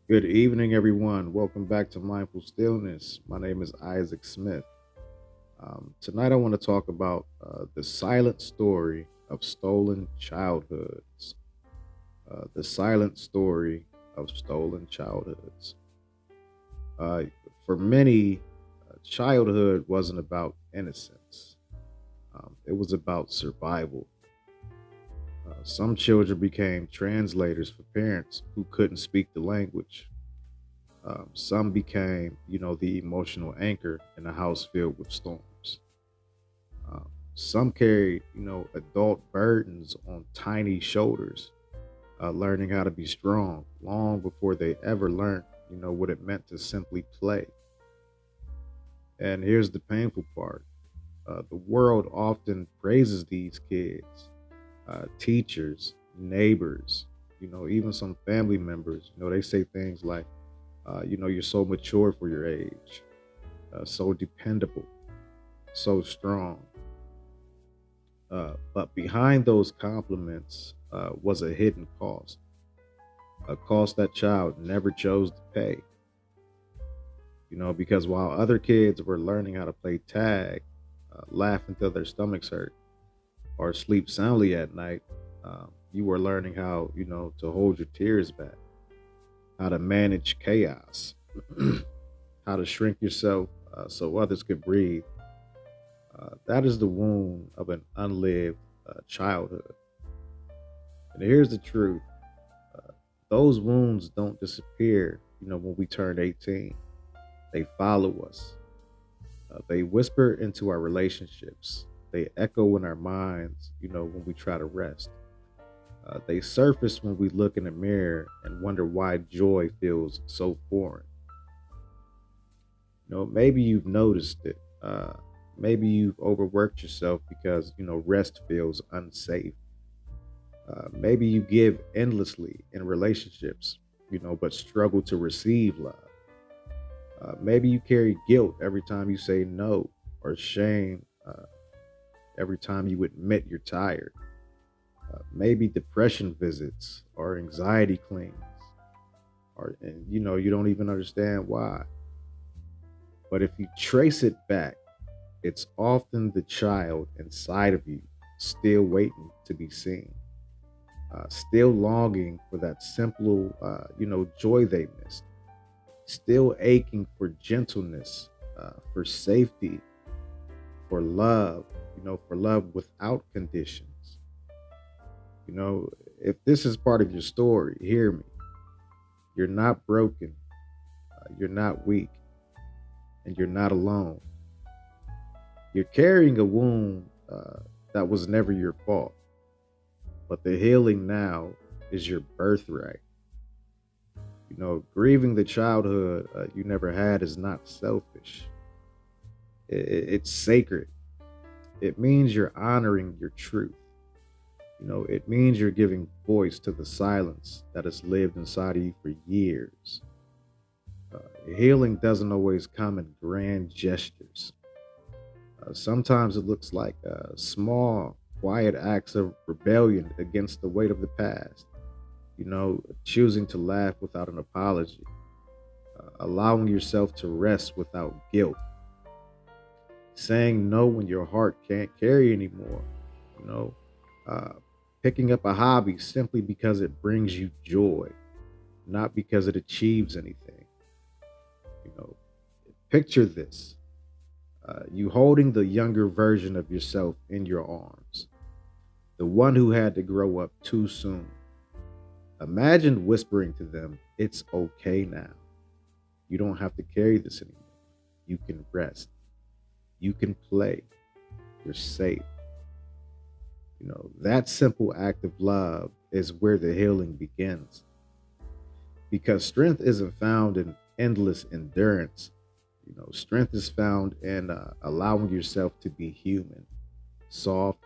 Good evening, everyone. Welcome back to Mindful Stillness. My name is Isaac Smith. Tonight, I want to talk about the silent story of stolen childhoods. The silent story of stolen childhoods. Uh, for many, childhood wasn't about innocence, it was about survival. Some children became translators for parents who couldn't speak the language. Some became, the emotional anchor in a house filled with storms. Some carried, adult burdens on tiny shoulders, learning how to be strong long before they ever learned, what it meant to simply play. And here's the painful part: the world often praises these kids, teachers, neighbors, even some family members. They say things like, you're so mature for your age, so dependable, so strong. But behind those compliments was a hidden cost, a cost that child never chose to pay. Because while other kids were learning how to play tag, laugh until their stomachs hurt, or sleep soundly at night, you were learning how, to hold your tears back, how to manage chaos, how to shrink yourself so others could breathe. That is the wound of an unlived childhood. And here's the truth: those wounds don't disappear, when we turn 18. They follow us. They whisper into our relationships. They echo in our minds, when we try to rest. They surface when we look in the mirror and wonder why joy feels so foreign. Maybe you've noticed it. Maybe you've overworked yourself because, rest feels unsafe. Maybe you give endlessly in relationships, but struggle to receive love. Maybe you carry guilt every time you say no, or shame every time you admit you're tired. Maybe depression visits or anxiety clings, or and you don't even understand why. But if you trace it back, it's often the child inside of you still waiting to be seen, still longing for that simple, joy they missed, still aching for gentleness, for safety, for love, for love without conditions. If this is part of your story, hear me. You're not broken, you're not weak, and you're not alone. You're carrying a wound that was never your fault, but the healing now is your birthright. Grieving the childhood you never had is not selfish. It's sacred. It means you're honoring your truth. It means you're giving voice to the silence that has lived inside of you for years. Healing doesn't always come in grand gestures. Sometimes it looks like small, quiet acts of rebellion against the weight of the past. Choosing to laugh without an apology, allowing yourself to rest without guilt, saying no when your heart can't carry anymore. You know, uh, Picking up a hobby simply because it brings you joy, not because it achieves anything. You know, Picture this: you holding the younger version of yourself in your arms, the one who had to grow up too soon. Imagine whispering to them, "It's okay now. You don't have to carry this anymore. You can rest. You can play. You're safe." That simple act of love is where the healing begins. Because strength isn't found in endless endurance. Strength is found in allowing yourself to be human, soft,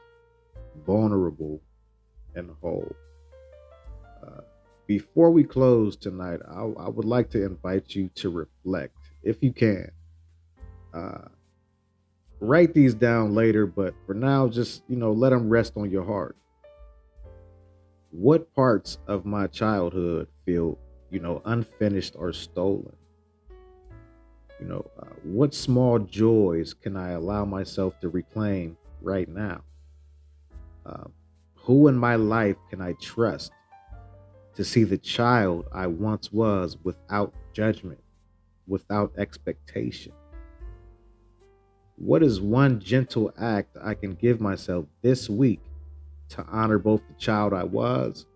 vulnerable, and whole. Uh, Before we close tonight, I would like to invite you to reflect, if you can. Uh, Write these down later, but for now, just let them rest on your heart. What parts of my childhood feel unfinished or stolen? What small joys can I allow myself to reclaim right now? Um, who in my life can I trust to see the child I once was without judgment, without expectation? What is one gentle act I can give myself this week to honor both the child I was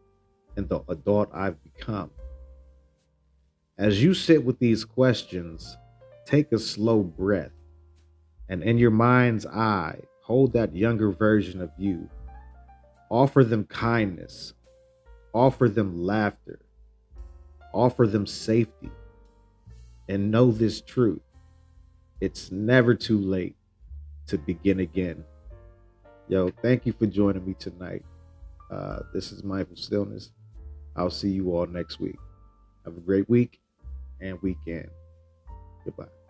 and the adult I've become? As you sit with these questions, take a slow breath and in your mind's eye, hold that younger version of you. Offer them kindness, offer them laughter, offer them safety, and know this truth. It's never too late to begin again. Yo, thank you for joining me tonight. This is Mindful Stillness. I'll see you all next week. Have a great week and weekend. Goodbye.